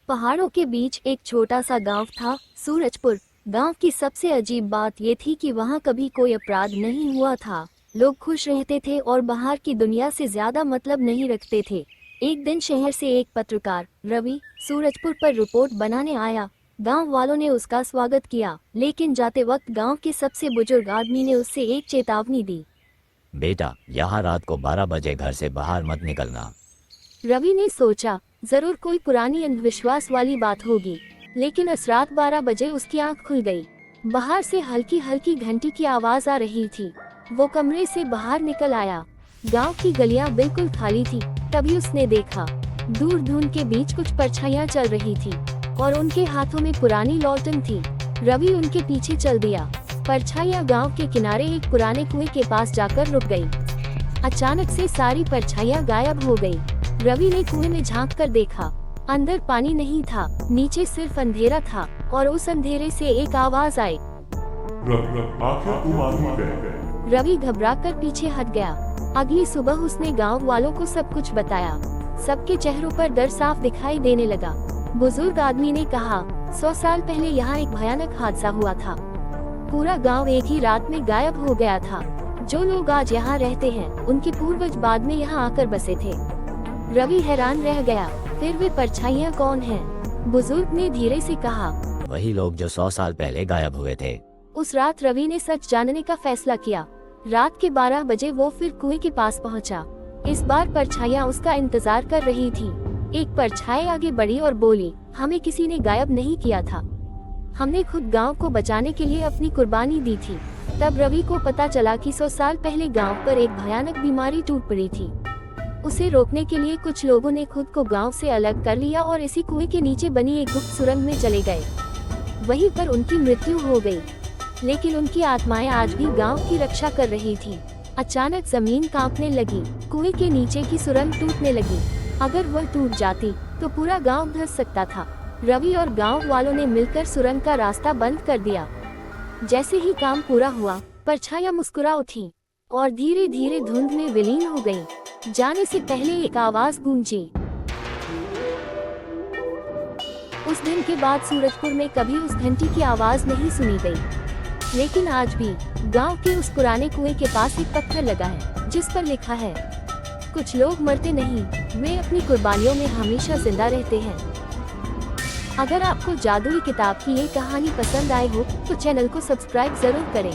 पहाड़ों के बीच एक छोटा सा गांव था, सूरजपुर। गांव की सबसे अजीब बात ये थी कि वहां कभी कोई अपराध नहीं हुआ था। लोग खुश रहते थे और बाहर की दुनिया से ज्यादा मतलब नहीं रखते थे। एक दिन शहर से एक पत्रकार रवि सूरजपुर पर रिपोर्ट बनाने आया। गांव वालों ने उसका स्वागत किया, लेकिन जाते वक्त गांव के सबसे बुजुर्ग आदमी ने उससे एक चेतावनी दी। बेटा, यहाँ रात को 12 बजे घर से बाहर मत निकलना। रवि ने सोचा, जरूर कोई पुरानी अंधविश्वास वाली बात होगी, लेकिन इस रात 12 बजे उसकी आंख खुल गई। बाहर से हल्की हल्की घंटी की आवाज आ रही थी। वो कमरे से बाहर निकल आया। गांव की गलियां बिल्कुल खाली थी। तभी उसने देखा, दूर धुंध के बीच कुछ परछाइयां चल रही थी और उनके हाथों में पुरानी लौटन थी। रवि उनके पीछे चल दिया। परछाइयां गांव के किनारे एक पुराने कुएं के पास जाकर रुक गई। अचानक से सारी परछाइयां गायब हो गई। रवि ने कुएं में झांक कर देखा। अंदर पानी नहीं था, नीचे सिर्फ अंधेरा था और उस अंधेरे से एक आवाज आई। आखिर तुम आ ही गए। रवि घबराकर पीछे हट गया। अगली सुबह उसने गांव वालों को सब कुछ बताया। सबके चेहरों पर डर साफ दिखाई देने लगा। बुजुर्ग आदमी ने कहा, 100 साल पहले यहाँ एक भयानक हादसा हुआ था। पूरा गांव एक ही रात में गायब हो गया था। जो लोग आज यहाँ रहते हैं, उनके पूर्वज बाद में यहाँ आकर बसे थे। रवि हैरान रह गया। फिर वे परछाइयां कौन हैं? बुजुर्ग ने धीरे से कहा, वही लोग जो 100 साल पहले गायब हुए थे। उस रात रवि ने सच जानने का फैसला किया। रात के 12 बजे वो फिर कुएं के पास पहुंचा। इस बार परछाइयां उसका इंतजार कर रही थी। एक परछाई आगे बढ़ी और बोली, हमें किसी ने गायब नहीं किया था। हमने खुद गांव को बचाने के लिए अपनी कुर्बानी दी थी। तब रवि को पता चला कि 100 साल पहले गांव पर एक भयानक बीमारी टूट पड़ी थी। उसे रोकने के लिए कुछ लोगों ने खुद को गांव से अलग कर लिया और इसी कुएं के नीचे बनी एक गुप्त सुरंग में चले गए। वहीं पर उनकी मृत्यु हो गई, लेकिन उनकी आत्माएं आज भी गांव की रक्षा कर रही थी। अचानक जमीन कांपने लगी। कुएं के नीचे की सुरंग टूटने लगी। अगर वह टूट जाती तो पूरा गांव धंस सकता था। रवि और गांव वालों ने मिलकर सुरंग का रास्ता बंद कर दिया। जैसे ही काम पूरा हुआ, परछाइयां मुस्कुरा उठी और धीरे धीरे धुंध में विलीन हो गई। जाने से पहले एक आवाज गूंजी। उस दिन के बाद सूरजपुर में कभी उस घंटी की आवाज नहीं सुनी गई। लेकिन आज भी गांव के उस पुराने कुएं के पास एक पत्थर लगा है, जिस पर लिखा है, कुछ लोग मरते नहीं, वे अपनी कुर्बानियों में हमेशा जिंदा रहते हैं। अगर आपको जादुई किताब की ये कहानी पसंद आए हो तो चैनल को सब्सक्राइब जरूर करें।